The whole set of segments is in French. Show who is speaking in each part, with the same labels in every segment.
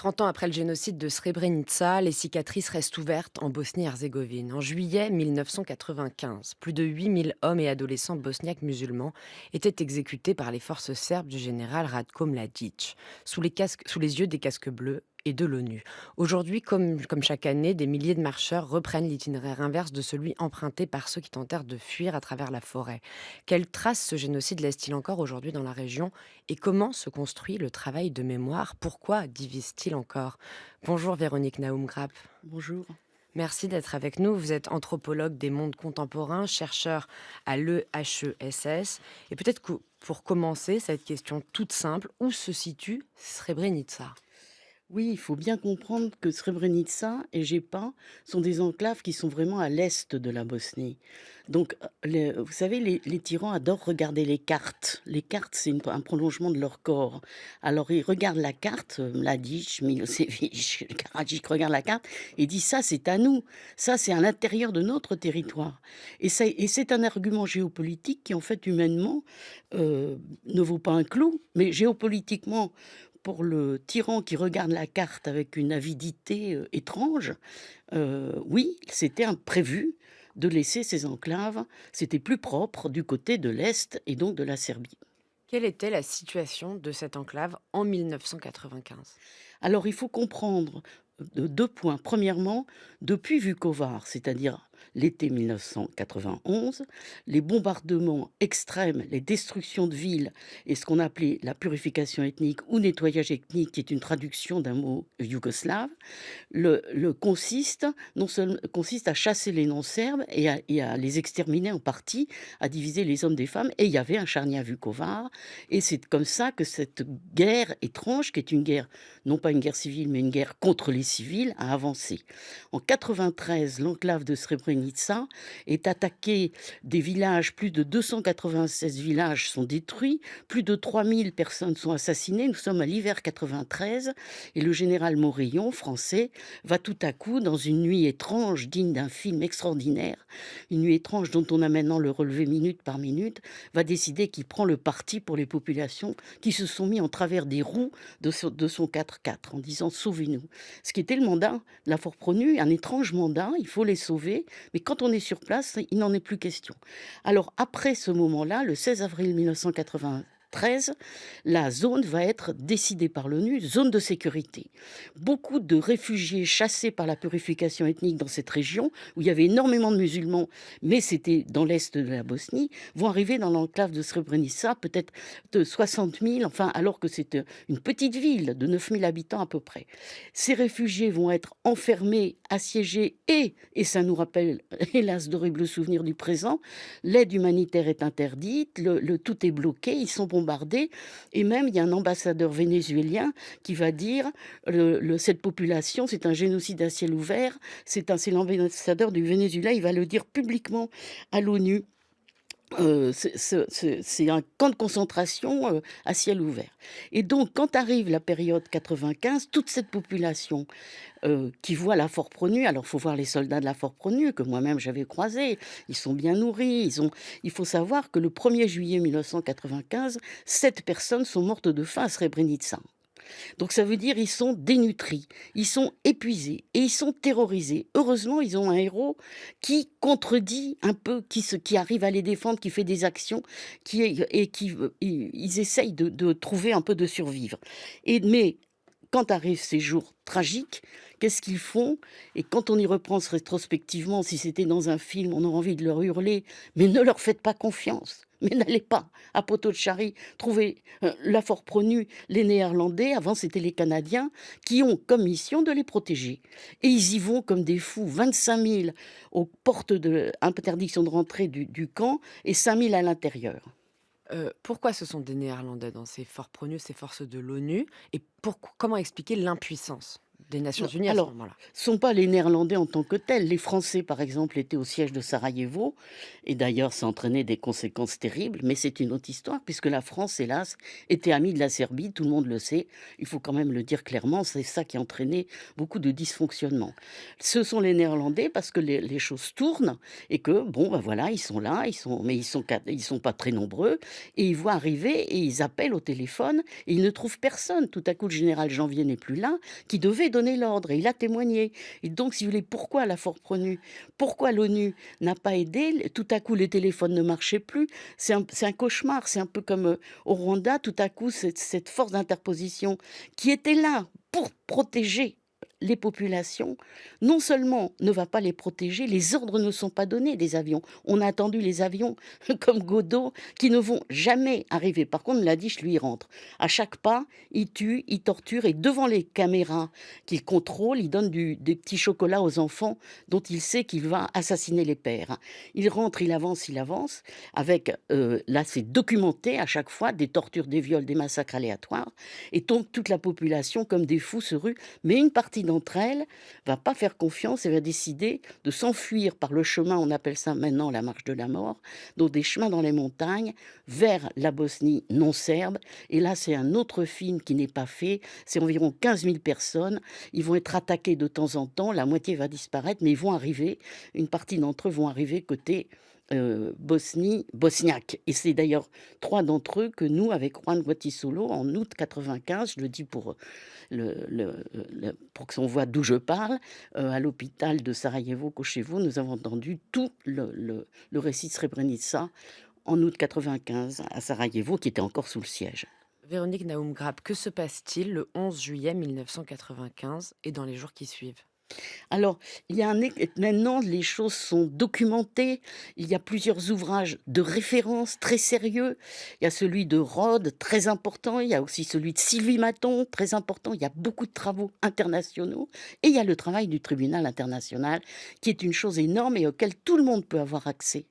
Speaker 1: 30 ans après le génocide de Srebrenica, les cicatrices restent ouvertes en Bosnie-Herzégovine. En juillet 1995, plus de 8000 hommes et adolescents bosniaques musulmans étaient exécutés par les forces serbes du général Ratko Mladic, sous les yeux des casques bleus et de l'ONU. Aujourd'hui, comme chaque année, des milliers de marcheurs reprennent l'itinéraire inverse de celui emprunté par ceux qui tentèrent de fuir à travers la forêt. Quelles traces ce génocide laisse-t-il encore aujourd'hui dans la région et comment se construit le travail de mémoire? Pourquoi divise-t-il encore? Bonjour Véronique Naoum-Grapp.
Speaker 2: Bonjour.
Speaker 1: Merci d'être avec nous. Vous êtes anthropologue des mondes contemporains, chercheur à l'EHESS. Et peut-être que pour commencer, cette question toute simple, où se situe Srebrenica?
Speaker 2: Oui, il faut bien comprendre que Srebrenica et Jepa sont des enclaves qui sont vraiment à l'est de la Bosnie. Donc, vous savez, les tyrans adorent regarder les cartes. Les cartes, c'est un prolongement de leur corps. Alors, ils regardent la carte, Mladic, Milosevic, Karadzic regarde la carte et dit ça, c'est à nous. Ça, c'est à l'intérieur de notre territoire. Et c'est un argument géopolitique qui, en fait, humainement, ne vaut pas un clou, mais géopolitiquement, pour le tyran qui regarde la carte avec une avidité, étrange, oui, c'était prévu de laisser ces enclaves, c'était plus propre du côté de l'Est et donc de la Serbie.
Speaker 1: Quelle était la situation de cette enclave en 1995?
Speaker 2: Alors il faut comprendre, 2 points. Premièrement, depuis Vukovar, c'est-à-dire l'été 1991, les bombardements extrêmes, les destructions de villes et ce qu'on appelait la purification ethnique ou nettoyage ethnique, qui est une traduction d'un mot yougoslave, le consiste non seul consiste à chasser les non-serbes et à les exterminer en partie, à diviser les hommes des femmes et il y avait un charnier à Vukovar et c'est comme ça que cette guerre étrange, qui est une guerre, non pas une guerre civile, mais une guerre contre les civils, a avancé. En 93, l'enclave de Srebrenica est attaquée, des villages, plus de 296 villages sont détruits, plus de 3000 personnes sont assassinées. Nous sommes à l'hiver 93 et le général Morillon, français, va tout à coup, dans une nuit étrange, digne d'un film extraordinaire, une nuit étrange dont on a maintenant le relevé minute par minute, va décider qu'il prend le parti pour les populations qui se sont mis en travers des roues de son 4x4 en disant: «Sauvez-nous». Ce qui était le mandat de la Fort-Pronu, un étrange mandat, il faut les sauver, mais quand on est sur place, il n'en est plus question. Alors après ce moment-là, le 16 avril 1993, la zone va être décidée par l'ONU, zone de sécurité. Beaucoup de réfugiés chassés par la purification ethnique dans cette région, où il y avait énormément de musulmans, mais c'était dans l'est de la Bosnie, vont arriver dans l'enclave de Srebrenica, peut-être de 60 000, enfin, alors que c'est une petite ville de 9 000 habitants à peu près. Ces réfugiés vont être enfermés, assiégés et ça nous rappelle, hélas, d'horribles souvenirs du présent, l'aide humanitaire est interdite, tout est bloqué, ils sont bombardés et même il y a un ambassadeur vénézuélien qui va dire cette population, c'est un génocide à ciel ouvert. C'est l'ambassadeur du Venezuela, il va le dire publiquement à l'ONU. C'est un camp de concentration, à ciel ouvert et donc quand arrive la période 95, toute cette population, qui voit la Fort-Pronu, alors il faut voir les soldats de la Fort-Pronu que moi-même j'avais croisés, ils sont bien nourris, il faut savoir que le 1er juillet 1995, 7 personnes sont mortes de faim à Srebrenica. Donc ça veut dire ils sont dénutris, ils sont épuisés et ils sont terrorisés. Heureusement, ils ont un héros qui contredit un peu, qui arrive à les défendre, qui fait des actions, ils essayent de trouver un peu de survivre. Mais quand arrivent ces jours tragiques, qu'est-ce qu'ils font? Et quand on y repense rétrospectivement, si c'était dans un film, on aurait envie de leur hurler: «Mais ne leur faites pas confiance! Mais n'allez pas à Potocari trouver, la Fort-Pronu». Les Néerlandais, avant c'était les Canadiens, qui ont comme mission de les protéger et ils y vont comme des fous, 25 000 aux portes de interdiction de rentrer du camp et 5 000 à l'intérieur.
Speaker 1: Pourquoi ce sont des Néerlandais dans ces forts promus, ces forces de l'ONU? Et comment expliquer l'impuissance des Nations
Speaker 2: Non,
Speaker 1: Unies à ce
Speaker 2: alors,
Speaker 1: moment-là.
Speaker 2: sont pas les Néerlandais en tant que tels. Les Français, par exemple, étaient au siège de Sarajevo et d'ailleurs, ça entraînait des conséquences terribles, mais c'est une autre histoire puisque la France, hélas, était amie de la Serbie, tout le monde le sait. Il faut quand même le dire clairement, c'est ça qui a entraîné beaucoup de dysfonctionnements. Ce sont les Néerlandais parce que les choses tournent et que, bon, ben voilà, ils sont là, mais ils sont pas très nombreux et ils voient arriver et ils appellent au téléphone et ils ne trouvent personne. Tout à coup, le général Janvier n'est plus là qui devait donner l'ordre et il a témoigné. Et donc, si vous voulez, pourquoi la Fort-Prenu? Pourquoi l'ONU n'a pas aidé? Tout à coup, les téléphones ne marchaient plus. C'est un cauchemar. C'est un peu comme au Rwanda, tout à coup, cette force d'interposition qui était là pour protéger les populations, non seulement ne va pas les protéger, les ordres ne sont pas donnés des avions. On a attendu les avions comme Godot qui ne vont jamais arriver. Par contre, Mladic, lui, il rentre. À chaque pas, il tue, il torture et devant les caméras qu'il contrôle, il donne des petits chocolats aux enfants dont il sait qu'il va assassiner les pères. Il rentre, il avance, avec, là c'est documenté à chaque fois, des tortures, des viols, des massacres aléatoires, et donc toute la population comme des fous se rue, mais une partie d'entre elles va pas faire confiance et va décider de s'enfuir par le chemin, on appelle ça maintenant la marche de la mort, donc des chemins dans les montagnes vers la Bosnie non serbe, et là c'est un autre film qui n'est pas fait, c'est environ 15 000 personnes, ils vont être attaqués de temps en temps, la moitié va disparaître, mais ils vont arriver, une partie d'entre eux vont arriver côté bosniaque. Et c'est d'ailleurs 3 d'entre eux que nous, avec Juan Guatisolo, en août 95, je le dis pour, pour qu'on voit d'où je parle, à l'hôpital de Sarajevo-Koševo, nous avons entendu tout le récit de Srebrenica en août 95 à Sarajevo, qui était encore sous le siège.
Speaker 1: Véronique Naoum-Grab, que se passe-t-il le 11 juillet 1995 et dans les jours qui suivent?
Speaker 2: Alors, il y a maintenant, les choses sont documentées. Il y a plusieurs ouvrages de référence très sérieux. Il y a celui de Rhodes, très important. Il y a aussi celui de Sylvie Maton, très important. Il y a beaucoup de travaux internationaux. Et il y a le travail du tribunal international, qui est une chose énorme et auquel tout le monde peut avoir accès.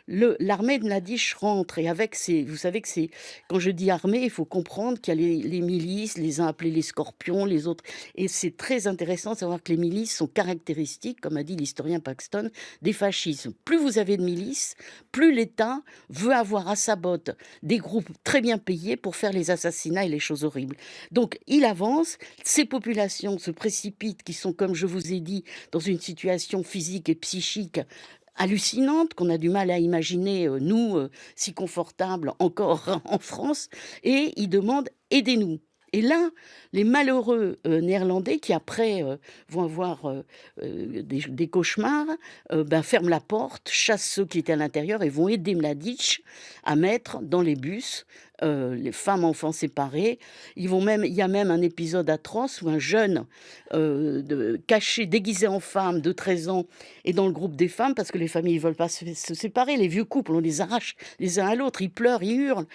Speaker 2: L'armée de Mladic rentre et avec ses, vous savez que c'est, quand je dis armée, il faut comprendre qu'il y a les milices, les uns appelés les scorpions, les autres. Et c'est très intéressant de savoir que les milices sont caractéristiques, comme a dit l'historien Paxton, des fascismes. Plus vous avez de milices, plus l'État veut avoir à sa botte des groupes très bien payés pour faire les assassinats et les choses horribles. Donc il avance, ces populations se précipitent, qui sont, comme je vous ai dit, dans une situation physique et psychique hallucinante qu'on a du mal à imaginer, nous, si confortables encore en France, et ils demandent: «Aidez-nous». Et là, les malheureux, néerlandais qui après, vont avoir, des cauchemars, ben, ferment la porte, chassent ceux qui étaient à l'intérieur et vont aider Mladic à mettre dans les bus, les femmes, enfants séparés. Il y a même un épisode atroce où un jeune, caché, déguisé en femme de 13 ans est dans le groupe des femmes parce que les familles ne veulent pas se séparer. Les vieux couples, on les arrache les uns à l'autre, ils pleurent, ils hurlent.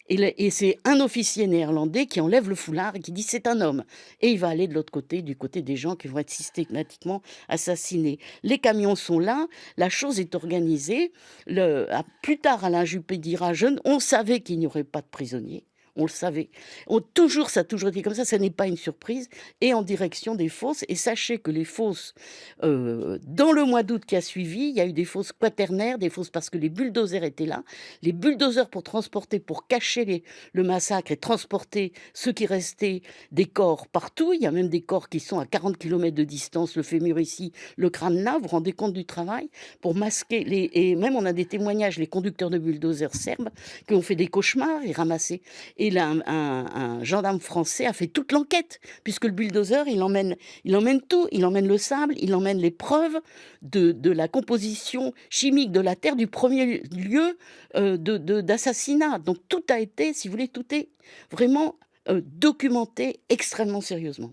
Speaker 2: Et c'est un officier néerlandais qui enlève le foulard et qui dit: «C'est un homme», et il va aller de l'autre côté, du côté des gens qui vont être systématiquement assassinés. Les camions sont là, la chose est organisée. Plus tard, Alain Juppé dira: On savait qu'il n'y aurait pas de prisonniers. On le savait. Ça a toujours été comme ça n'est pas une surprise. Et en direction des fosses. Et sachez que les fosses, dans le mois d'août qui a suivi, il y a eu des fosses quaternaires, des fosses parce que les bulldozers étaient là. Les bulldozers pour transporter, pour cacher le massacre et transporter ceux qui restaient, des corps partout. Il y a même des corps qui sont à 40 kilomètres de distance, le fémur ici, le crâne là. Vous vous rendez compte du travail? Pour masquer et même on a des témoignages, les conducteurs de bulldozers serbes qui ont fait des cauchemars et ramassé. Et là, un gendarme français a fait toute l'enquête, puisque le bulldozer, il emmène tout. Il emmène le sable, il emmène les preuves de la composition chimique de la Terre du premier lieu d'assassinat. Donc tout a été, si vous voulez, tout est vraiment documenté extrêmement sérieusement.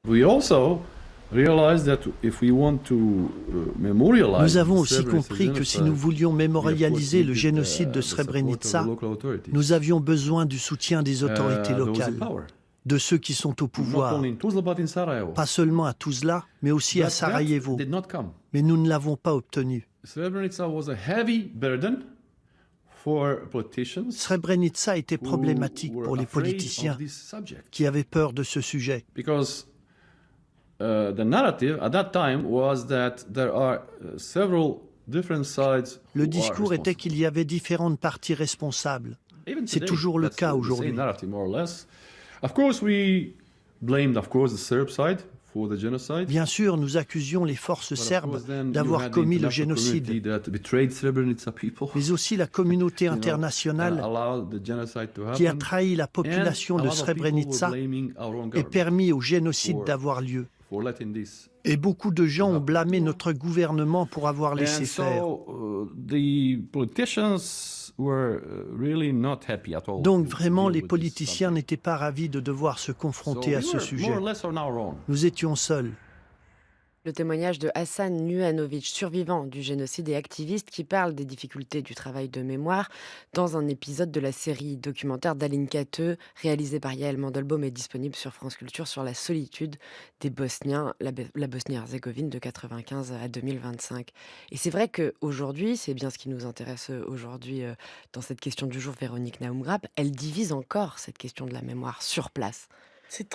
Speaker 3: We also realize that if we want to memorialize
Speaker 4: Nous avons
Speaker 3: the
Speaker 4: aussi
Speaker 3: Srebrenica
Speaker 4: compris que si nous
Speaker 3: genocide,
Speaker 4: voulions mémorialiser le
Speaker 3: we
Speaker 4: génocide de
Speaker 3: the support of
Speaker 4: Srebrenica,
Speaker 3: the local authorities.
Speaker 4: nous avions besoin du soutien des autorités
Speaker 3: Those in
Speaker 4: locales,
Speaker 3: power.
Speaker 4: de ceux qui sont au
Speaker 3: Not
Speaker 4: pouvoir,
Speaker 3: only in Tuzla, but in Sarajevo.
Speaker 4: pas seulement à Tuzla, mais aussi à
Speaker 3: But that
Speaker 4: Sarajevo.
Speaker 3: did not come.
Speaker 4: Mais nous ne l'avons pas obtenu.
Speaker 3: Srebrenica was a heavy burden for politicians
Speaker 4: Srebrenica était
Speaker 3: who
Speaker 4: problématique
Speaker 3: were
Speaker 4: pour les
Speaker 3: afraid
Speaker 4: politiciens
Speaker 3: of this subject.
Speaker 4: qui avaient peur de ce sujet.
Speaker 3: Because the narrative at that time was that there are several different sides who
Speaker 4: Le
Speaker 3: are
Speaker 4: discours était
Speaker 3: responsible.
Speaker 4: qu'il y avait différentes parties responsables.
Speaker 3: Even
Speaker 4: C'est
Speaker 3: today,
Speaker 4: toujours le
Speaker 3: that's
Speaker 4: cas
Speaker 3: the
Speaker 4: aujourd'hui.
Speaker 3: same narrative, more or less. Of course, we blamed, of course, the Serb side for the genocide.
Speaker 4: Bien sûr, nous accusions les forces
Speaker 3: But of
Speaker 4: serbes
Speaker 3: course, then you
Speaker 4: d'avoir
Speaker 3: had the
Speaker 4: commis le
Speaker 3: international
Speaker 4: génocide,
Speaker 3: community that betrayed Srebrenica people,
Speaker 4: mais aussi la communauté
Speaker 3: you know,
Speaker 4: internationale
Speaker 3: allowed the genocide to
Speaker 4: qui a
Speaker 3: happen.
Speaker 4: trahi la
Speaker 3: And
Speaker 4: population
Speaker 3: a
Speaker 4: de
Speaker 3: lot of people were
Speaker 4: Srebrenica
Speaker 3: blaming our own
Speaker 4: et
Speaker 3: government
Speaker 4: permis au génocide
Speaker 3: for-
Speaker 4: d'avoir lieu.
Speaker 3: for letting this.
Speaker 4: Et beaucoup de gens ont blâmé notre gouvernement pour avoir laissé
Speaker 3: And
Speaker 4: faire.
Speaker 3: so the politicians were really not happy at all.
Speaker 4: Donc
Speaker 3: to
Speaker 4: vraiment,
Speaker 3: deal
Speaker 4: les
Speaker 3: with this
Speaker 4: politiciens
Speaker 3: subject.
Speaker 4: n'étaient pas ravis de devoir se
Speaker 3: So
Speaker 4: confronter à
Speaker 3: we
Speaker 4: ce
Speaker 3: were
Speaker 4: sujet.
Speaker 3: more or less on our own.
Speaker 4: Nous étions seuls.
Speaker 1: Le témoignage de Hassan Nuhanovic, survivant du génocide et activiste, qui parle des difficultés du travail de mémoire dans un épisode de la série documentaire d'Aline Cateux, réalisée par Yael Mandelbaum et disponible sur France Culture, sur la solitude des Bosniens, la Bosnie-Herzégovine de 95 à 2025. Et c'est vrai qu'aujourd'hui, c'est bien ce qui nous intéresse aujourd'hui dans cette question du jour, Véronique Naumgrap, elle divise encore cette question de la mémoire sur place.
Speaker 2: C'est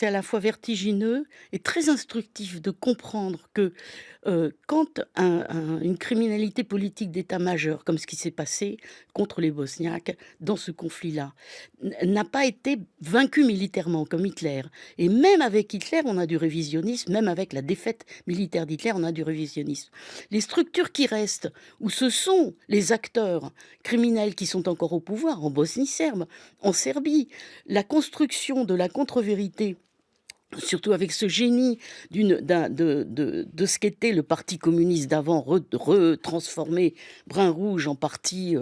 Speaker 2: à la fois vertigineux et très instructif de comprendre que quand une criminalité politique d'état majeur, comme ce qui s'est passé contre les Bosniaques dans ce conflit-là, n'a pas été vaincu militairement comme Hitler. Et même avec Hitler, on a du révisionnisme, même avec la défaite militaire d'Hitler, on a du révisionnisme. Les structures qui restent, où ce sont les acteurs criminels qui sont encore au pouvoir, en Bosnie serbe, en Serbie, la construction de la contre-vérité, surtout avec ce génie de ce qu'était le Parti communiste d'avant, retransformé brun-rouge en parti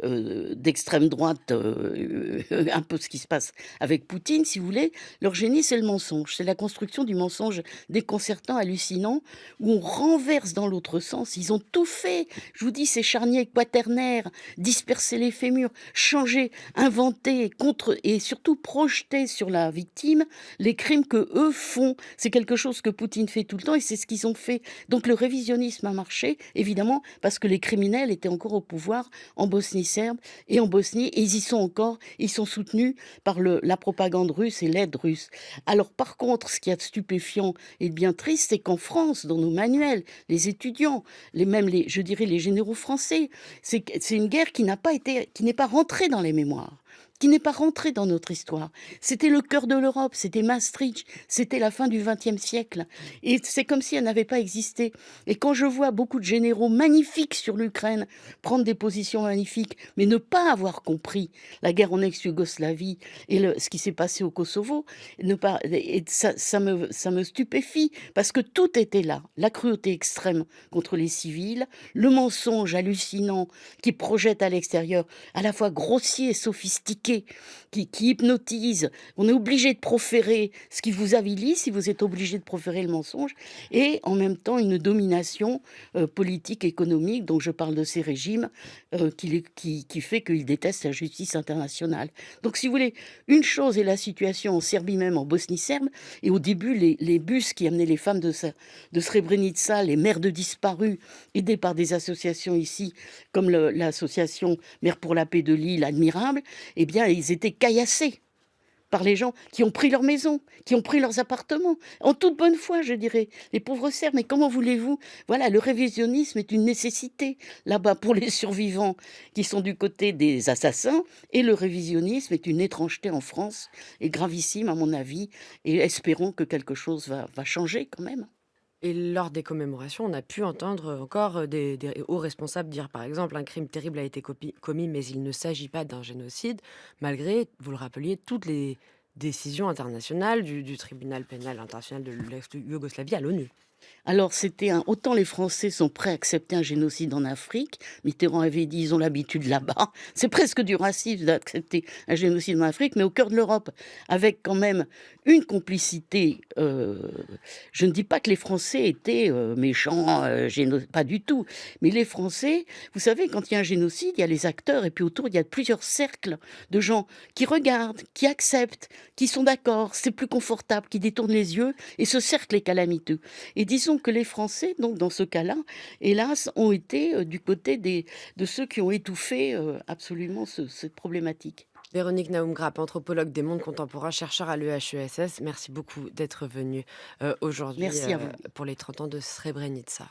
Speaker 2: d'extrême droite, un peu ce qui se passe avec Poutine, si vous voulez. Leur génie, c'est le mensonge. C'est la construction du mensonge déconcertant, hallucinant, où on renverse dans l'autre sens. Ils ont tout fait. Je vous dis, ces charniers quaternaires, disperser les fémurs, changer, inventer, et surtout projeter sur la victime les crimes que eux font. C'est quelque chose que Poutine fait tout le temps et c'est ce qu'ils ont fait. Donc le révisionnisme a marché, évidemment, parce que les criminels étaient encore au pouvoir en Bosnie serbe et en Bosnie, et ils y sont encore, ils sont soutenus par la propagande russe et l'aide russe. Alors par contre, ce qui est stupéfiant et bien triste, c'est qu'en France, dans nos manuels, les étudiants, je dirais les généraux français, c'est une guerre qui n'est pas rentrée dans les mémoires, qui n'est pas rentré dans notre histoire. C'était le cœur de l'Europe, c'était Maastricht, c'était la fin du XXe siècle. Et c'est comme si elle n'avait pas existé. Et quand je vois beaucoup de généraux magnifiques sur l'Ukraine prendre des positions magnifiques, mais ne pas avoir compris la guerre en ex-Yougoslavie et ce qui s'est passé au Kosovo, ça me stupéfie, parce que tout était là. La cruauté extrême contre les civils, le mensonge hallucinant qui projette à l'extérieur, à la fois grossier et sophistiqué, qui hypnotise. On est obligé de proférer ce qui vous avilit si vous êtes obligé de proférer le mensonge, et en même temps une domination politique, économique, dont je parle de ces régimes, qui fait qu'ils détestent la justice internationale. Donc si vous voulez, une chose est la situation en Serbie, même en Bosnie serbe, et au début les bus qui amenaient les femmes de Srebrenica, les mères de disparus, aidées par des associations ici, comme l'association Mères pour la paix de Lille, admirable, eh bien, ils étaient caillassés par les gens qui ont pris leur maison, qui ont pris leurs appartements, en toute bonne foi, je dirais. Les pauvres Serbes, mais comment voulez-vous? Voilà, le révisionnisme est une nécessité là-bas pour les survivants qui sont du côté des assassins, et le révisionnisme est une étrangeté en France, et gravissime à mon avis, et espérons que quelque chose va changer quand même.
Speaker 1: Et lors des commémorations, on a pu entendre encore des hauts responsables dire, par exemple, un crime terrible a été commis, mais il ne s'agit pas d'un génocide, malgré, vous le rappeliez, toutes les décisions internationales du tribunal pénal international de l'ex-Yougoslavie à l'ONU.
Speaker 2: Alors, autant les Français sont prêts à accepter un génocide en Afrique. Mitterrand avait dit, ils ont l'habitude là-bas. C'est presque du racisme d'accepter un génocide en Afrique, mais au cœur de l'Europe, avec quand même une complicité. Je ne dis pas que les Français étaient méchants, pas du tout. Mais les Français, vous savez, quand il y a un génocide, il y a les acteurs, et puis autour, il y a plusieurs cercles de gens qui regardent, qui acceptent, qui sont d'accord, c'est plus confortable, qui détournent les yeux, et ce cercle est calamiteux. Et disons que les Français, donc dans ce cas-là, hélas, ont été du côté de ceux qui ont étouffé absolument cette problématique.
Speaker 1: Véronique Naum-Grapp, anthropologue des mondes contemporains, chercheur à l'EHESS, merci beaucoup d'être venue aujourd'hui
Speaker 2: Merci à vous.
Speaker 1: pour les 30 ans de Srebrenica.